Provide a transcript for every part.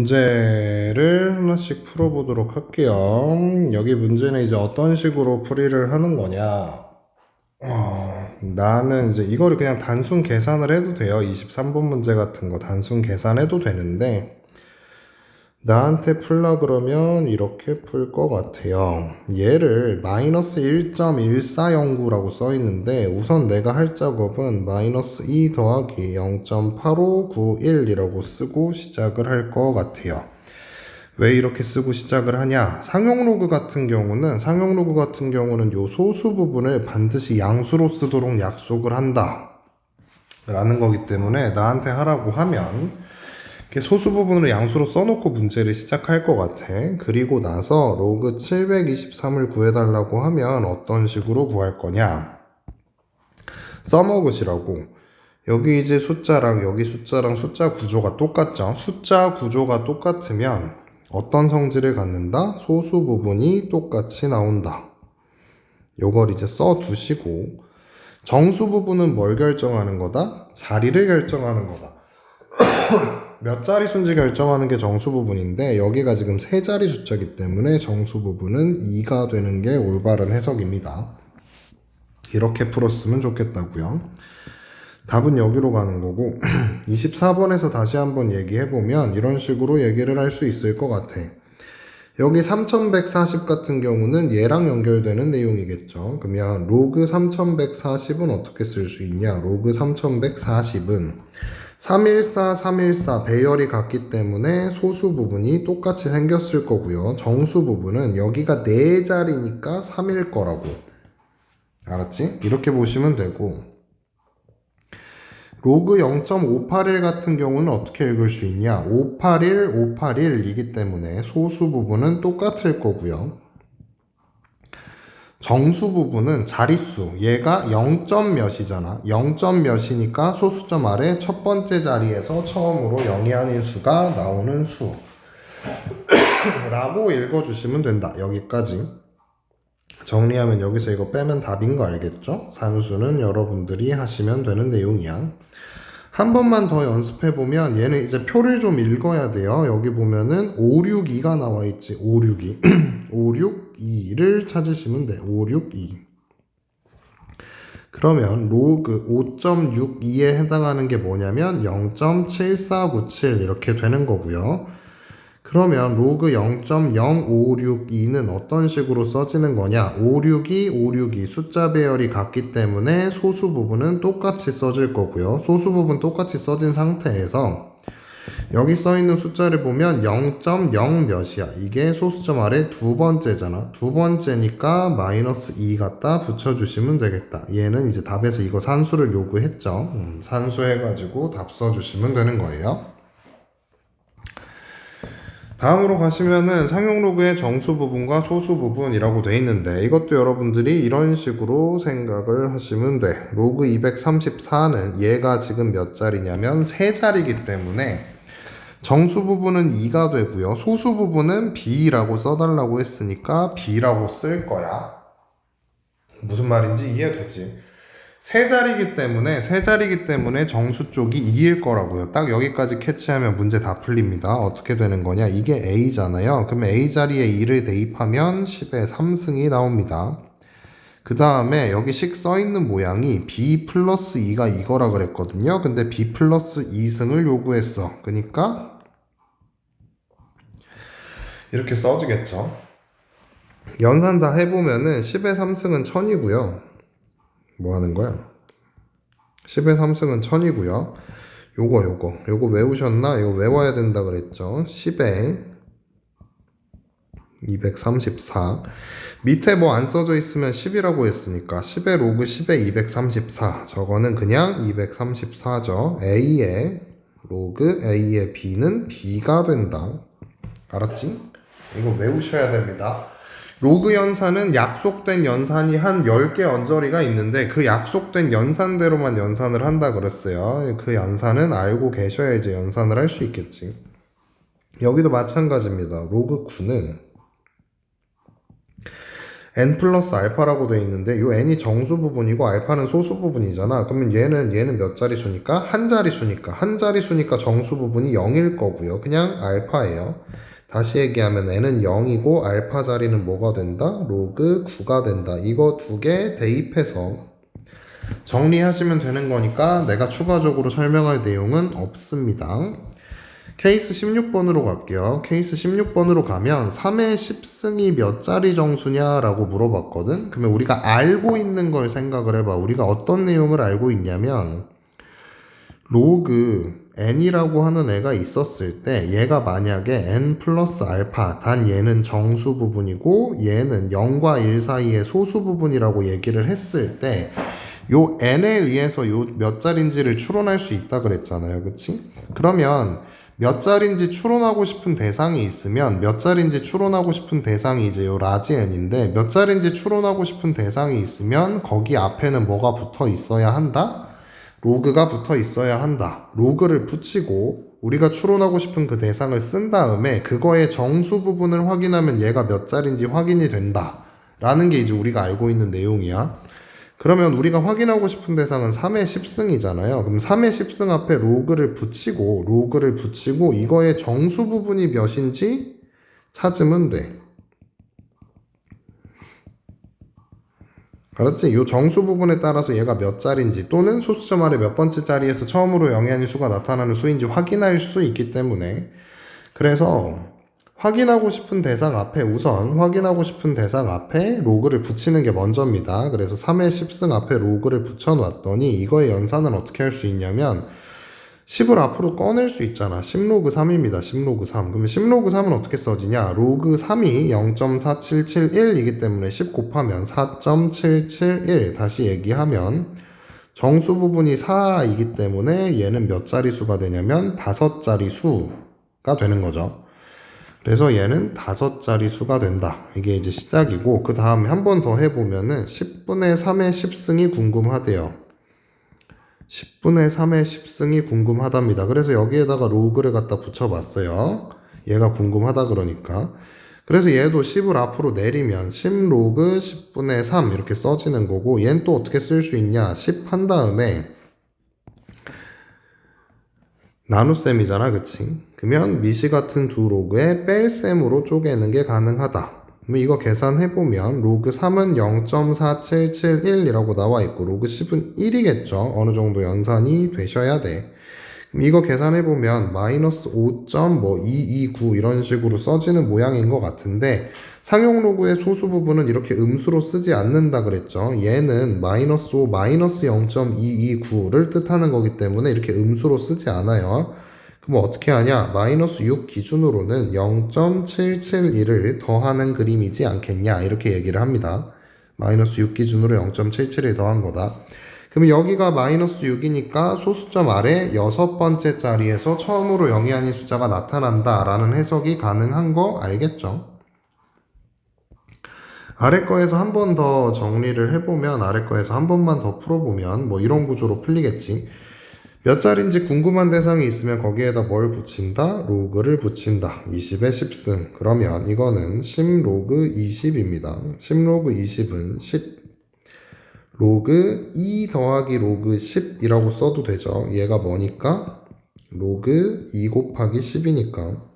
문제를 하나씩 풀어보도록 할게요. 여기 문제는 이제 어떤 식으로 풀이를 하는 거냐. 나는 이제 이거를 그냥 단순 계산을 해도 돼요. 23번 문제 같은 거 단순 계산해도 되는데, 나한테 풀라 그러면 이렇게 풀 것 같아요. 얘를 마이너스 1.1409라고 써 있는데, 우선 내가 할 작업은 마이너스 2 더하기 0.8591이라고 쓰고 시작을 할 것 같아요. 왜 이렇게 쓰고 시작을 하냐? 상용 로그 같은 경우는 요 소수 부분을 반드시 양수로 쓰도록 약속을 한다 라는 거기 때문에, 나한테 하라고 하면 이렇게 소수 부분을 양수로 써놓고 문제를 시작할 것 같아. 그리고 나서 로그 723을 구해달라고 하면 어떤 식으로 구할 거냐? 써먹으시라고. 여기 이제 숫자랑 여기 숫자랑 숫자 구조가 똑같죠? 숫자 구조가 똑같으면 어떤 성질을 갖는다? 소수 부분이 똑같이 나온다. 요걸 이제 써두시고, 정수 부분은 뭘 결정하는 거다? 자리를 결정하는 거다. 몇 자리 수인지 결정하는 게 정수 부분인데, 여기가 지금 세 자리 숫자이기 때문에 정수 부분은 2가 되는 게 올바른 해석입니다. 이렇게 풀었으면 좋겠다고요. 답은 여기로 가는 거고, 24번에서 다시 한번 얘기해보면 이런 식으로 얘기를 할 수 있을 것 같아. 여기 3140 같은 경우는 얘랑 연결되는 내용이겠죠. 그러면 로그 3140은 어떻게 쓸 수 있냐? 로그 3140은 314, 314 배열이 같기 때문에 소수 부분이 똑같이 생겼을 거고요. 정수 부분은 여기가 4자리니까 3일 거라고. 알았지? 이렇게 보시면 되고, 로그 0.581 같은 경우는 어떻게 읽을 수 있냐? 581, 581이기 때문에 소수 부분은 똑같을 거고요. 정수 부분은 자릿수, 얘가 0. 몇이잖아. 0. 몇이니까 소수점 아래 첫 번째 자리에서 처음으로 0이 아닌 수가 나오는 수 라고 읽어주시면 된다. 여기까지 정리하면 여기서 이거 빼면 답인 거 알겠죠? 산수는 여러분들이 하시면 되는 내용이야. 한 번만 더 연습해보면 얘는 이제 표를 좀 읽어야 돼요. 여기 보면은 562가 나와 있지. 562 562를 찾으시면 돼. 562. 그러면 로그 5.62에 해당하는 게 뭐냐면 0.7497 이렇게 되는 거고요. 그러면 로그 0.0562는 어떤 식으로 써지는 거냐? 562, 562 숫자 배열이 같기 때문에 소수 부분은 똑같이 써질 거고요. 소수 부분 똑같이 써진 상태에서 여기 써있는 숫자를 보면 0.0 몇이야. 이게 소수점 아래 두 번째잖아. 두 번째니까 마이너스 2 갖다 붙여주시면 되겠다. 얘는 이제 답에서 이거 산수를 요구했죠. 산수해가지고 답 써주시면 되는 거예요. 다음으로 가시면은 상용 로그의 정수 부분과 소수 부분이라고 돼 있는데, 이것도 여러분들이 이런 식으로 생각을 하시면 돼. 로그 234는 얘가 지금 몇 자리냐면 3자리이기 때문에 정수 부분은 2가 되고요. 소수 부분은 B라고 써달라고 했으니까 B라고 쓸 거야. 무슨 말인지 이해되지? 세 자리이기 때문에 정수 쪽이 2일 거라고요. 딱 여기까지 캐치하면 문제 다 풀립니다. 어떻게 되는 거냐? 이게 A잖아요. 그러면 A 자리에 2를 대입하면 10의 3승이 나옵니다. 그 다음에 여기 식 써있는 모양이 B 플러스 2가 이거라 그랬거든요. 근데 B 플러스 2승을 요구했어. 그러니까 이렇게 써지겠죠. 연산 다 해보면은 10의 3승은 1000이고요. 뭐 하는 거야? 10의 3승은 1000이고요. 요거 외우셨나? 이거 외워야 된다 그랬죠. 10에 234. 밑에 뭐 안 써져 있으면 10이라고 했으니까 10의 로그 10에 234. 저거는 그냥 234죠. A의 로그 A의 B는 B가 된다. 알았지? 이거 외우셔야 됩니다. 로그 연산은 약속된 연산이 한 10개 언저리가 있는데 그 약속된 연산대로만 연산을 한다 그랬어요. 그 연산은 알고 계셔야 이제 연산을 할 수 있겠지. 여기도 마찬가지입니다. 로그 9는 n 플러스 알파라고 돼 있는데 이 n이 정수 부분이고 알파는 소수 부분이잖아. 그러면 얘는 몇 자리 수니까? 한 자리 수니까. 한 자리 수니까 정수 부분이 0일 거고요. 그냥 알파예요. 다시 얘기하면 n은 0이고 알파 자리는 뭐가 된다? 로그 9가 된다. 이거 두 개 대입해서 정리하시면 되는 거니까 내가 추가적으로 설명할 내용은 없습니다. 케이스 16번으로 갈게요. 케이스 16번으로 가면 3의 10승이 몇 자리 정수냐라고 물어봤거든. 그러면 우리가 알고 있는 걸 생각을 해봐. 우리가 어떤 내용을 알고 있냐면 로그 n이라고 하는 애가 있었을 때 얘가 만약에 n 플러스 알파 단 얘는 정수 부분이고 얘는 0과 1 사이의 소수 부분이라고 얘기를 했을 때 요 n에 의해서 요 몇 자리인지를 추론할 수 있다 그랬잖아요. 그치? 그러면 몇 자리인지 추론하고 싶은 대상이 있으면 몇 자리인지 추론하고 싶은 대상이 이제 요 라지 n인데 몇 자리인지 추론하고 싶은 대상이 있으면 거기 앞에는 뭐가 붙어 있어야 한다? 로그가 붙어 있어야 한다. 로그를 붙이고 우리가 추론하고 싶은 그 대상을 쓴 다음에 그거의 정수 부분을 확인하면 얘가 몇 자리인지 확인이 된다. 라는 게 이제 우리가 알고 있는 내용이야. 그러면 우리가 확인하고 싶은 대상은 3의 10승이잖아요. 그럼 3의 10승 앞에 로그를 붙이고 이거의 정수 부분이 몇인지 찾으면 돼. 알았지? 이 정수 부분에 따라서 얘가 몇 자리인지 또는 소수점 아래 몇 번째 자리에서 처음으로 영의한의 수가 나타나는 수인지 확인할 수 있기 때문에 그래서 확인하고 싶은 대상 앞에 로그를 붙이는 게 먼저입니다. 그래서 3의 10승 앞에 로그를 붙여놨더니 이거의 연산은 어떻게 할 수 있냐면 10을 앞으로 꺼낼 수 있잖아. 10로그 3입니다. 10로그 3. 그러면 10로그 3은 어떻게 써지냐? 로그 3이 0.4771이기 때문에 10 곱하면 4.771. 다시 얘기하면 정수 부분이 4이기 때문에 얘는 몇 자리 수가 되냐면 5자리 수가 되는 거죠. 그래서 얘는 5자리 수가 된다. 이게 이제 시작이고 그 다음에 한 번 더 해보면은 10분의 3의 10승이 궁금하대요. 10분의 3의 10승이 궁금하답니다. 그래서 여기에다가 로그를 갖다 붙여봤어요. 얘가 궁금하다 그러니까. 그래서 얘도 10을 앞으로 내리면 10 로그 10분의 3 이렇게 써지는 거고 얘는 또 어떻게 쓸 수 있냐. 10 한 다음에 나눗셈이잖아, 그치? 그러면 미시 같은 두 로그에 뺄셈으로 쪼개는 게 가능하다. 그럼 이거 계산해보면 로그 3은 0.4771이라고 나와 있고 로그 10은 1이겠죠. 어느 정도 연산이 되셔야 돼. 그럼 이거 계산해보면 마이너스 5.229 이런 식으로 써지는 모양인 것 같은데 상용 로그의 소수 부분은 이렇게 음수로 쓰지 않는다 그랬죠. 얘는 마이너스 5, 마이너스 0.229를 뜻하는 거기 때문에 이렇게 음수로 쓰지 않아요. 그럼 어떻게 하냐? 마이너스 6 기준으로는 0.771을 더하는 그림이지 않겠냐? 이렇게 얘기를 합니다. 마이너스 6 기준으로 0.77을 더한 거다. 그럼 여기가 마이너스 6이니까 소수점 아래 6번째 자리에서 처음으로 영이 아닌 숫자가 나타난다 라는 해석이 가능한 거 알겠죠? 아래 거에서 한 번 더 정리를 해보면 아래 거에서 한 번만 더 풀어보면 뭐 이런 구조로 풀리겠지. 몇 자리인지 궁금한 대상이 있으면 거기에다 뭘 붙인다? 로그를 붙인다. 20의 10승. 그러면 이거는 10 로그 20입니다. 10 로그 20은 10 로그 2 더하기 로그 10이라고 써도 되죠. 얘가 뭐니까? 로그 2 곱하기 10이니까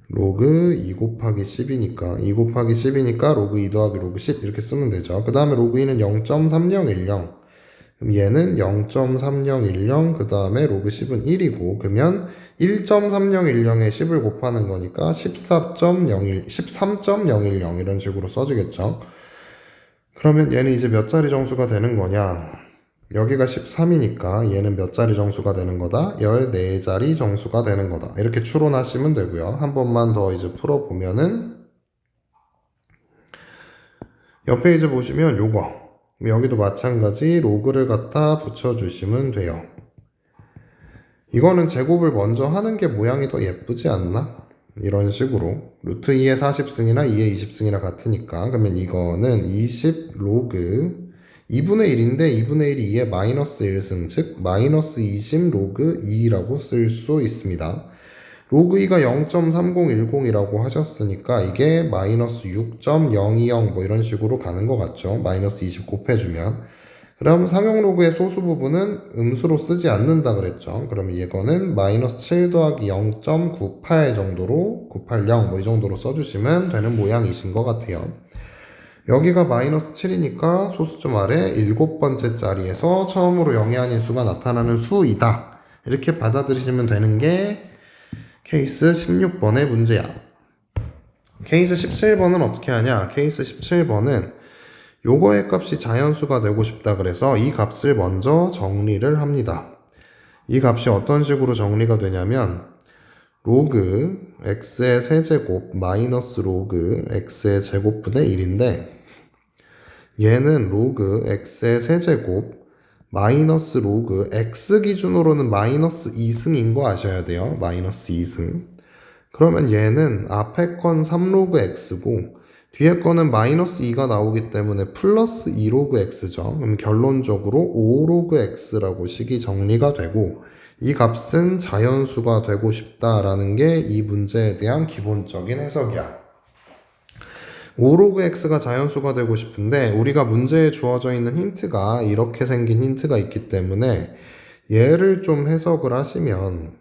로그 2 곱하기 10이니까 2 곱하기 10이니까 로그 2 더하기 로그 10 이렇게 쓰면 되죠. 그 다음에 로그 2는 0.3010 그럼 얘는 0.3010 그 다음에 로그 10은 1이고 그러면 1.3010에 10을 곱하는 거니까 13.010 이런 식으로 써지겠죠. 그러면 얘는 이제 몇 자리 정수가 되는 거냐? 여기가 13이니까 얘는 몇 자리 정수가 되는 거다? 14자리 정수가 되는 거다. 이렇게 추론하시면 되고요. 한 번만 더 이제 풀어보면은 옆에 이제 보시면 요거 여기도 마찬가지 로그를 갖다 붙여주시면 돼요. 이거는 제곱을 먼저 하는 게 모양이 더 예쁘지 않나? 이런 식으로 루트 2의 40승이나 2의 20승이나 같으니까 그러면 이거는 20 로그 2분의 1인데 2분의 1이 2의 마이너스 1승 즉 마이너스 20 로그 2라고 쓸 수 있습니다. 로그 2가 0.3010이라고 하셨으니까 이게 마이너스 6.020 뭐 이런 식으로 가는 것 같죠. 마이너스 20 곱해주면. 그럼 상용 로그의 소수 부분은 음수로 쓰지 않는다 그랬죠. 그럼 이거는 마이너스 7 더하기 0.98 정도로 980 뭐 이 정도로 써주시면 되는 모양이신 것 같아요. 여기가 마이너스 7이니까 소수점 아래 7번째 자리에서 처음으로 0이 아닌 수가 나타나는 수이다. 이렇게 받아들이시면 되는 게 케이스 16번의 문제야. 케이스 17번은 어떻게 하냐? 케이스 17번은 요거의 값이 자연수가 되고 싶다 그래서 이 값을 먼저 정리를 합니다. 이 값이 어떤 식으로 정리가 되냐면 로그 x의 세제곱 마이너스 로그 x의 제곱분의 1인데 얘는 로그 x의 세제곱 마이너스 로그 x 기준으로는 마이너스 2승인 거 아셔야 돼요. 마이너스 2승. 그러면 얘는 앞에 건 3로그 x고 뒤에 거는 마이너스 2가 나오기 때문에 플러스 2로그 x죠. 그럼 결론적으로 5로그 x라고 식이 정리가 되고 이 값은 자연수가 되고 싶다라는 게 이 문제에 대한 기본적인 해석이야. 5로그 x가 자연수가 되고 싶은데 우리가 문제에 주어져 있는 힌트가 이렇게 생긴 힌트가 있기 때문에 얘를 좀 해석을 하시면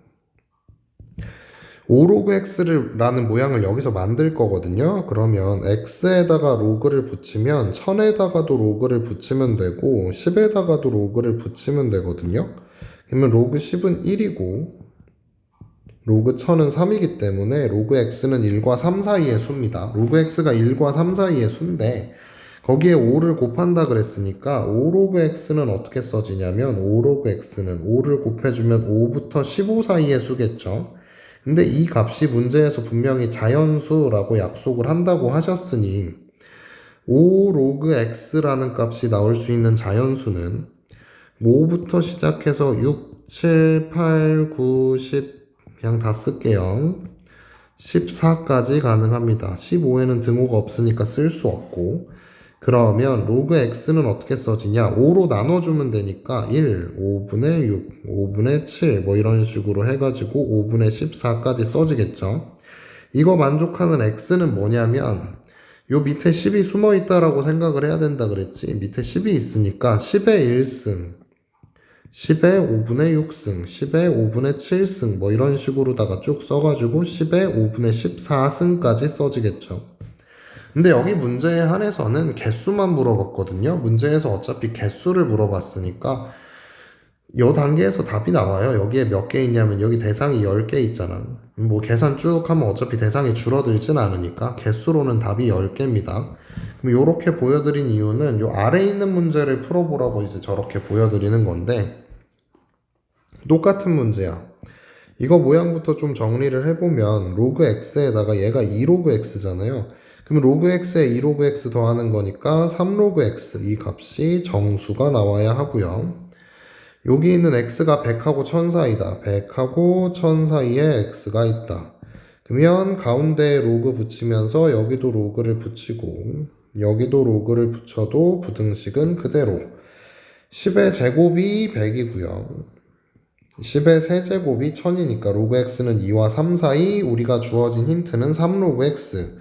5로그 x라는 모양을 여기서 만들 거거든요. 그러면 x에다가 로그를 붙이면 1000에다가도 로그를 붙이면 되고 10에다가도 로그를 붙이면 되거든요. 그러면 로그 10은 1이고 로그 1000은 3이기 때문에 로그 x는 1과 3 사이의 수입니다. 로그 x가 1과 3 사이의 수인데 거기에 5를 곱한다 그랬으니까 5로그 x는 어떻게 써지냐면 5로그 x는 5를 곱해주면 5부터 15 사이의 수겠죠. 근데 이 값이 문제에서 분명히 자연수라고 약속을 한다고 하셨으니 5로그 x라는 값이 나올 수 있는 자연수는 5부터 시작해서 6, 7, 8, 9, 10 그냥 다 쓸게요. 14까지 가능합니다. 15에는 등호가 없으니까 쓸 수 없고 그러면 로그 x는 어떻게 써지냐 5로 나눠주면 되니까 1, 5분의 6, 5분의 7 뭐 이런 식으로 해가지고 5분의 14까지 써지겠죠. 이거 만족하는 x는 뭐냐면 요 밑에 10이 숨어 있다라고 생각을 해야 된다 그랬지. 밑에 10이 있으니까 10의 1승 10의 5분의 6승 10의 5분의 7승 뭐 이런 식으로다가 쭉 써가지고 10의 5분의 14승까지 써지겠죠. 근데 여기 문제에 한해서는 개수만 물어봤거든요. 문제에서 어차피 개수를 물어봤으니까 이 단계에서 답이 나와요. 여기에 몇 개 있냐면 여기 대상이 10개 있잖아. 뭐 계산 쭉 하면 어차피 대상이 줄어들진 않으니까 개수로는 답이 10개입니다. 그럼 이렇게 보여드린 이유는 요 아래에 있는 문제를 풀어보라고 이제 저렇게 보여드리는 건데 똑같은 문제야. 이거 모양부터 좀 정리를 해보면 로그 x에다가 얘가 2로그 x잖아요. 그럼 로그 x에 2로그 x 더하는 거니까 3로그 x 이 값이 정수가 나와야 하고요. 여기 있는 x가 100하고 1000 사이다. 100하고 1000 사이에 x가 있다. 그러면 가운데에 로그 붙이면서 여기도 로그를 붙이고 여기도 로그를 붙여도 부등식은 그대로 10의 제곱이 100이고요. 10의 세제곱이 1000이니까 로그 x는 2와 3 사이 우리가 주어진 힌트는 3로그 x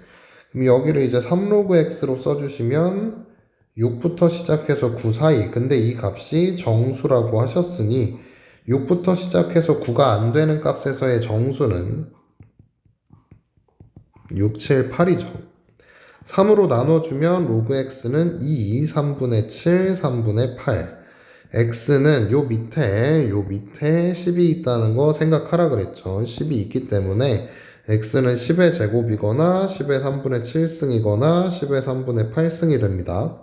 그럼 여기를 이제 3로그 x로 써주시면 6부터 시작해서 9 사이 근데 이 값이 정수라고 하셨으니 6부터 시작해서 9가 안 되는 값에서의 정수는 6, 7, 8이죠. 3으로 나눠주면 로그 x는 2, 3분의 7, 3분의 8 x는 요 밑에 10이 있다는 거 생각하라 그랬죠. 10이 있기 때문에 x는 10의 제곱이거나 10의 3분의 7승이거나 10의 3분의 8승이 됩니다.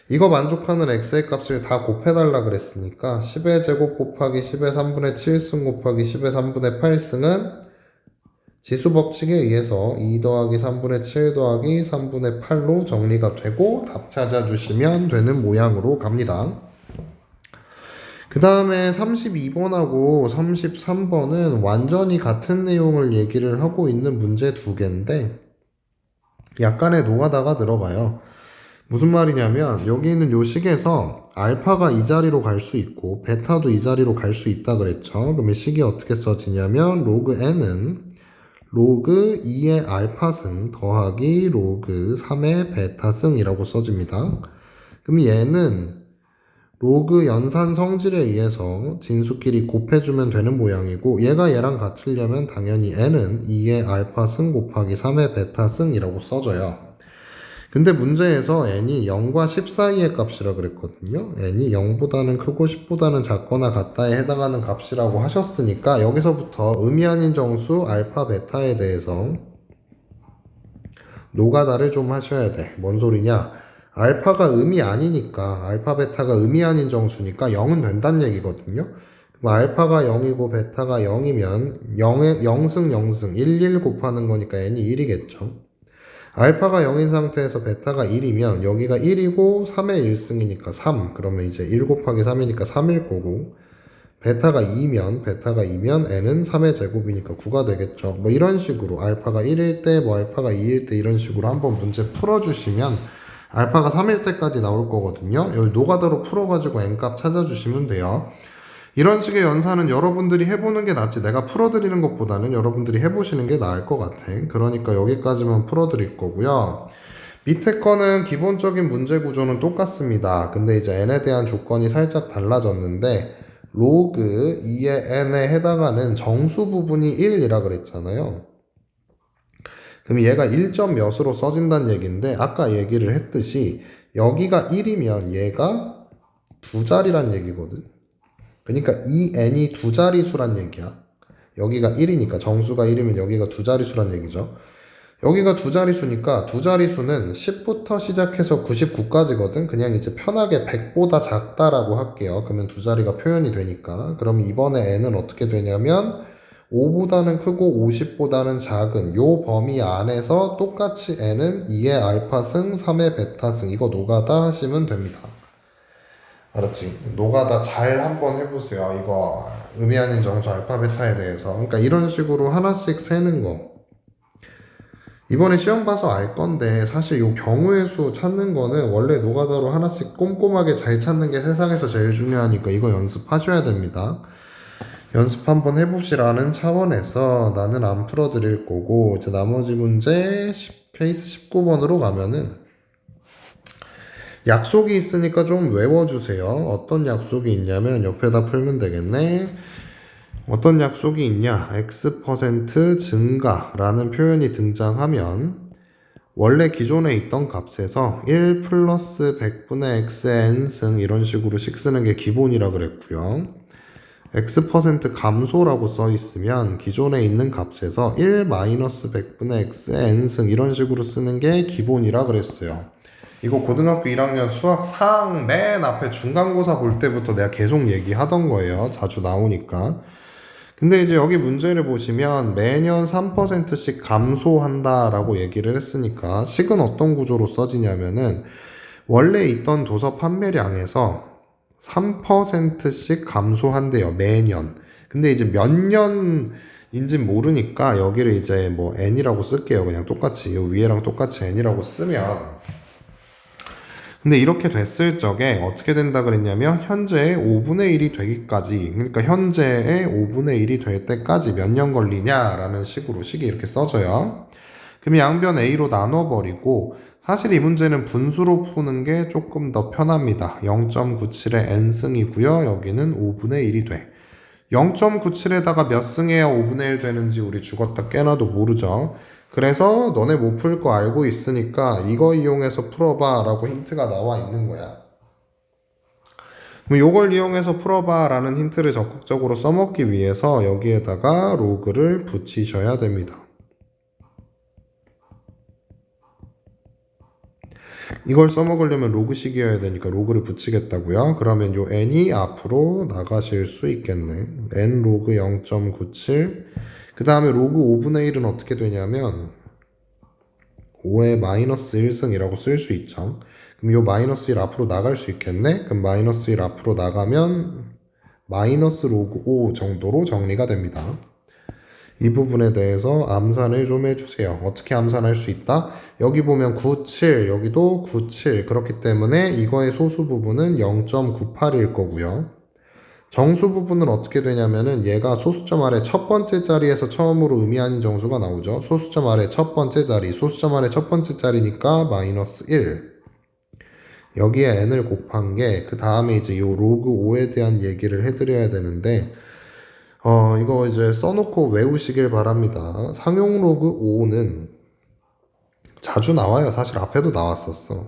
이거 만족하는 x의 값을 다 곱해달라 그랬으니까 10의 제곱 곱하기 10의 3분의 7승 곱하기 10의 3분의 8승은 지수법칙에 의해서 2 더하기 3분의 7 더하기 3분의 8로 정리가 되고 답 찾아주시면 되는 모양으로 갑니다. 그 다음에 32번하고 33번은 완전히 같은 내용을 얘기를 하고 있는 문제 두 개인데 약간의 노가다가 들어가요. 무슨 말이냐면 여기 있는 요 식에서 알파가 이 자리로 갈 수 있고 베타도 이 자리로 갈 수 있다 그랬죠. 그러면 식이 어떻게 써지냐면 로그 n은 로그 2의 알파승 더하기 로그 3의 베타승이라고 써집니다. 그럼 얘는 로그 연산 성질에 의해서 진수끼리 곱해주면 되는 모양이고 얘가 얘랑 같으려면 당연히 n은 2의 알파승 곱하기 3의 베타승이라고 써져요. 근데 문제에서 n이 0과 10 사이의 값이라 그랬거든요. n이 0보다는 크고 10보다는 작거나 같다에 해당하는 값이라고 하셨으니까 여기서부터 의미 아닌 정수 알파 베타에 대해서 노가다를 좀 하셔야 돼. 뭔 소리냐? 알파가 의미 아니니까 알파 베타가 의미 아닌 정수니까 0은 된다는 얘기거든요. 그럼 알파가 0이고 베타가 0이면 0승 0승 1 곱하는 거니까 n이 1이겠죠. 알파가 0인 상태에서 베타가 1이면 여기가 1이고 3의 1승이니까 3. 그러면 이제 1 곱하기 3이니까 3일 거고 베타가 2면 n은 3의 제곱이니까 9가 되겠죠. 뭐 이런 식으로 알파가 1일 때 뭐 알파가 2일 때 이런 식으로 한번 문제 풀어주시면 알파가 3일 때까지 나올 거거든요. 여기 노가다로 풀어가지고 n값 찾아주시면 돼요. 이런 식의 연산은 여러분들이 해보는 게 낫지 내가 풀어드리는 것보다는 여러분들이 해보시는 게 나을 것 같아. 그러니까 여기까지만 풀어드릴 거고요. 밑에 거는 기본적인 문제 구조는 똑같습니다. 근데 이제 n에 대한 조건이 살짝 달라졌는데 로그 2의 n에 해당하는 정수 부분이 1이라 그랬잖아요. 그럼 얘가 1점 몇으로 써진다는 얘기인데 아까 얘기를 했듯이 여기가 1이면 얘가 두 자리란 얘기거든. 그러니까 이 n이 두 자리수란 얘기야. 여기가 1이니까 정수가 1이면 여기가 두 자리수란 얘기죠. 여기가 두 자리수니까 두 자리수는 10부터 시작해서 99까지거든. 그냥 이제 편하게 100보다 작다라고 할게요. 그러면 두 자리가 표현이 되니까. 그럼 이번에 n은 어떻게 되냐면 5보다는 크고 50보다는 작은 요 범위 안에서 똑같이 n은 2의 알파승 3의 베타승 이거 노가다 하시면 됩니다. 알았지? 노가다 잘 한번 해보세요. 이거 의미 아닌 정수 알파 베타에 대해서. 그러니까 이런 식으로 하나씩 세는 거. 이번에 시험 봐서 알 건데 사실 요 경우의 수 찾는 거는 원래 노가다로 하나씩 꼼꼼하게 잘 찾는 게 세상에서 제일 중요하니까 이거 연습하셔야 됩니다. 연습 한번 해보시라는 차원에서 나는 안 풀어드릴 거고 이제 나머지 문제 케이스 19번으로 가면은 약속이 있으니까 좀 외워주세요. 어떤 약속이 있냐면 옆에다 풀면 되겠네. 어떤 약속이 있냐? x% 증가라는 표현이 등장하면 원래 기존에 있던 값에서 1 플러스 100분의 xn승 이런 식으로씩 쓰는 게 기본이라 그랬고요. x% 감소라고 써 있으면 기존에 있는 값에서 1 마이너스 100분의 xn승 이런 식으로 쓰는 게 기본이라 그랬어요. 이거 고등학교 1학년 수학 4항 맨 앞에 중간고사 볼 때부터 내가 계속 얘기하던 거예요. 자주 나오니까. 근데 이제 여기 문제를 보시면 매년 3%씩 감소한다라고 얘기를 했으니까 식은 어떤 구조로 써지냐면은 원래 있던 도서 판매량에서 3%씩 감소한대요. 매년. 근데 이제 몇 년인진 모르니까 여기를 이제 뭐 n이라고 쓸게요. 그냥 똑같이 위에랑 똑같이 n이라고 쓰면 근데 이렇게 됐을 적에 어떻게 된다 그랬냐면 현재의 5분의 1이 되기까지 그러니까 현재의 5분의 1이 될 때까지 몇 년 걸리냐라는 식으로 식이 이렇게 써져요. 그럼 양변 A로 나눠버리고 사실 이 문제는 분수로 푸는 게 조금 더 편합니다. 0.97의 n승이고요. 여기는 5분의 1이 돼. 0.97에다가 몇 승해야 5분의 1 되는지 우리 죽었다 깨나도 모르죠. 그래서 너네 못 풀 거 알고 있으니까 이거 이용해서 풀어봐 라고 힌트가 나와 있는 거야. 그럼 이걸 이용해서 풀어봐 라는 힌트를 적극적으로 써먹기 위해서 여기에다가 로그를 붙이셔야 됩니다. 이걸 써먹으려면 로그식이어야 되니까 로그를 붙이겠다고요. 그러면 요 n이 앞으로 나가실 수 있겠네. n 로그 0.97 그 다음에 로그 5분의 1은 어떻게 되냐면 5의 마이너스 1승이라고 쓸 수 있죠. 그럼 요 마이너스 1 앞으로 나갈 수 있겠네? 그럼 마이너스 1 앞으로 나가면 마이너스 로그 5 정도로 정리가 됩니다. 이 부분에 대해서 암산을 좀 해주세요. 어떻게 암산할 수 있다? 여기 보면 97, 여기도 97. 그렇기 때문에 이거의 소수 부분은 0.98일 거고요. 정수 부분은 어떻게 되냐면은 얘가 소수점 아래 첫 번째 자리에서 처음으로 의미 아닌 정수가 나오죠. 소수점 아래 첫 번째 자리, 소수점 아래 첫 번째 자리니까 마이너스 1. 여기에 n을 곱한 게 그 다음에 이제 요 로그 5에 대한 얘기를 해드려야 되는데 이거 이제 써놓고 외우시길 바랍니다. 상용 로그 5는 자주 나와요. 사실 앞에도 나왔었어.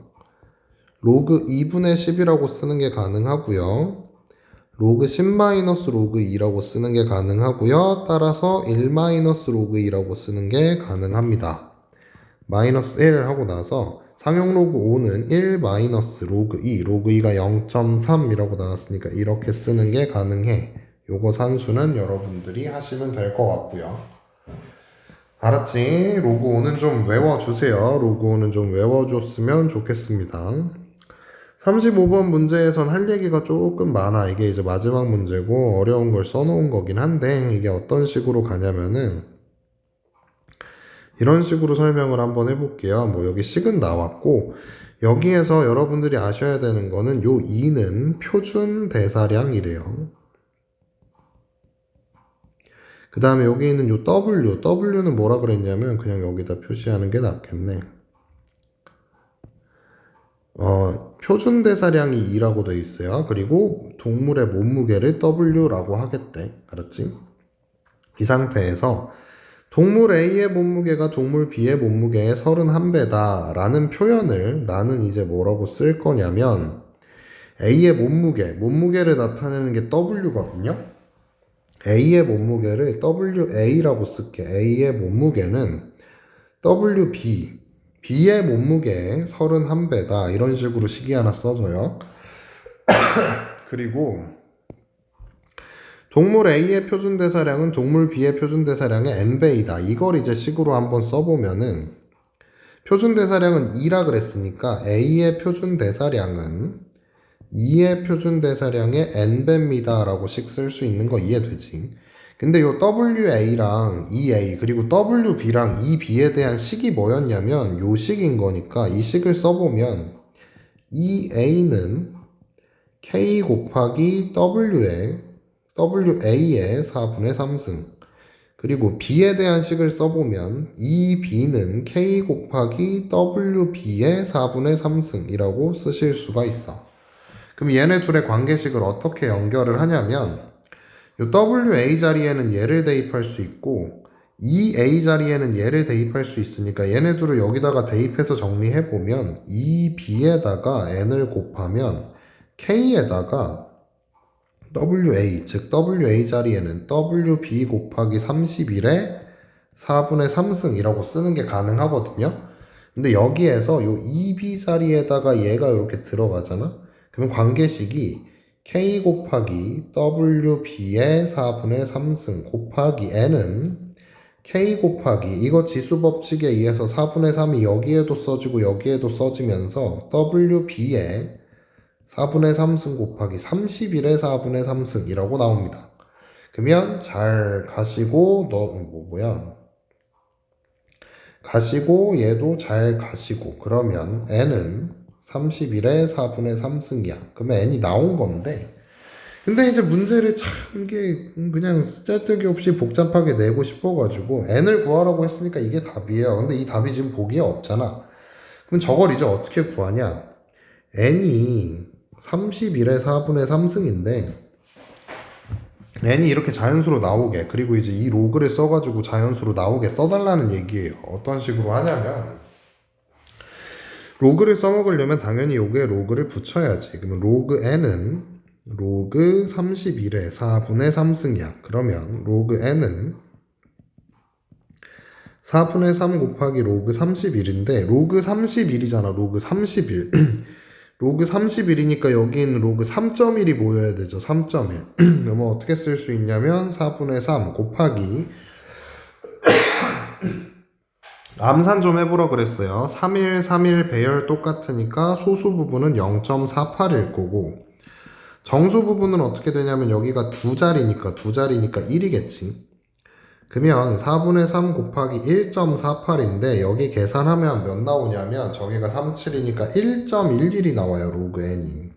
로그 2분의 10이라고 쓰는 게 가능하고요. 로그 10 마이너스 로그 2라고 쓰는 게 가능하고요. 따라서 1 마이너스 로그 2라고 쓰는 게 가능합니다. 마이너스 1 하고 나서 상용 로그 5는 1 마이너스 로그 2, 로그 2가 0.3이라고 나왔으니까 이렇게 쓰는 게 가능해. 요거 산수는 여러분들이 하시면 될 것 같고요. 알았지? 로그 5는 좀 외워주세요. 로그 5는 좀 외워줬으면 좋겠습니다. 35번 문제에선 할 얘기가 조금 많아. 이게 이제 마지막 문제고 어려운 걸 써놓은 거긴 한데 이게 어떤 식으로 가냐면은 이런 식으로 설명을 한번 해볼게요. 뭐 여기 식은 나왔고 여기에서 여러분들이 아셔야 되는 거는 요 2는 표준 대사량이래요. 그 다음에 여기 있는 요 W는 뭐라 그랬냐면 그냥 여기다 표시하는 게 낫겠네. 표준 대사량이 2라고 돼 있어요. 그리고 동물의 몸무게를 W라고 하겠대. 알았지? 이 상태에서 동물 A의 몸무게가 동물 B의 몸무게의 31배다 라는 표현을 나는 이제 뭐라고 쓸 거냐면 A의 몸무게를 나타내는 게 W거든요. A의 몸무게를 WA라고 쓸게. A의 몸무게는 WB, B의 몸무게의 31배다. 이런 식으로 식이 하나 써줘요. 그리고 동물 A의 표준 대사량은 동물 B의 표준 대사량의 n배이다. 이걸 이제 식으로 한번 써보면은 표준 대사량은 2라 그랬으니까 A의 표준 대사량은 2의 표준 대사량의 n배입니다 라고 식 쓸 수 있는 거 이해되지? 근데 요 WA랑 2A 그리고 WB랑 2B에 대한 식이 뭐였냐면 요 식인 거니까 이 식을 써보면 2A는 K 곱하기 WA의 4분의 3승 그리고 B에 대한 식을 써보면 2B는 K 곱하기 WB의 4분의 3승이라고 쓰실 수가 있어. 그럼 얘네 둘의 관계식을 어떻게 연결을 하냐면 이 WA 자리에는 얘를 대입할 수 있고 이 A 자리에는 얘를 대입할 수 있으니까 얘네 둘을 여기다가 대입해서 정리해보면 이 B에다가 N을 곱하면 K에다가 WA, 즉 WA 자리에는 WB 곱하기 31의 4분의 3승이라고 쓰는 게 가능하거든요. 근데 여기에서 요 2B 자리에다가 얘가 이렇게 들어가잖아. 그럼 관계식이 K 곱하기 WB의 4분의 3승 곱하기 N은 K 곱하기 이거 지수법칙에 의해서 4분의 3이 여기에도 써지고 여기에도 써지면서 WB의 4분의 3승 곱하기 31의 4분의 3승이라고 나옵니다. 그러면 잘 가시고 가시고 얘도 잘 가시고 그러면 n은 31의 4분의 3승이야. 그러면 n이 나온 건데 근데 이제 문제를 참 이게 그냥 쓸데기 없이 복잡하게 내고 싶어가지고 n을 구하라고 했으니까 이게 답이에요. 근데 이 답이 지금 보기에 없잖아. 그럼 저걸 이제 어떻게 구하냐? n이 31의 4분의 3승인데 n이 이렇게 자연수로 나오게 그리고 이제 이 로그를 써가지고 자연수로 나오게 써달라는 얘기예요. 어떤 식으로 하냐면 로그를 써먹으려면 당연히 여기에 로그를 붙여야지. 그러면 로그 n은 로그 31의 4분의 3승이야. 그러면 로그 n은 4분의 3 곱하기 로그 31인데 로그 31이잖아. 로그 31 로그 31이니까 여기 있는 로그 3.1이 모여야 되죠. 3.1 그러면 어떻게 쓸 수 있냐면 4분의 3 곱하기 암산 좀 해보라 그랬어요. 3일, 3일 배열 똑같으니까 소수 부분은 0.48일 거고 정수 부분은 어떻게 되냐면 여기가 두 자리니까 1이겠지. 그러면 4분의 3 곱하기 1.48인데 여기 계산하면 몇 나오냐면 저기가 37이니까 1.11이 나와요. 로그 n이.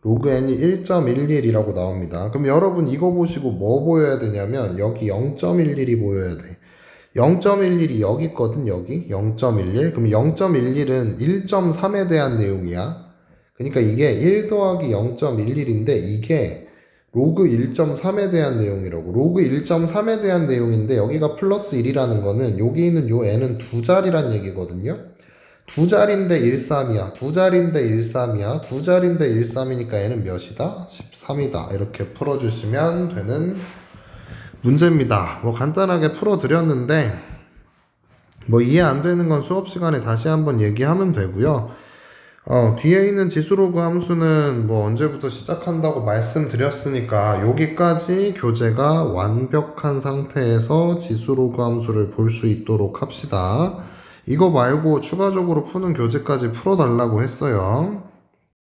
로그 n이 1.11이라고 나옵니다. 그럼 여러분 이거 보시고 뭐 보여야 되냐면 여기 0.11이 보여야 돼. 0.11이 여기 있거든, 여기 0.11. 그럼 0.11은 1.3에 대한 내용이야. 그러니까 이게 1 더하기 0.11인데 이게 로그 1.3에 대한 내용이라고. 로그 1.3에 대한 내용인데 여기가 플러스 1이라는 거는 여기 있는 요 n은 두 자리란 얘기거든요. 두 자리인데 13이야. 두 자리인데 13이야. 두 자리인데 13이니까 얘는 몇이다? 13이다. 이렇게 풀어주시면 되는 문제입니다. 뭐 간단하게 풀어드렸는데 뭐 이해 안 되는 건 수업 시간에 다시 한번 얘기하면 되고요. 뒤에 있는 지수로그 함수는 뭐 언제부터 시작한다고 말씀드렸으니까 여기까지 교재가 완벽한 상태에서 지수로그 함수를 볼 수 있도록 합시다. 이거 말고 추가적으로 푸는 교재까지 풀어달라고 했어요.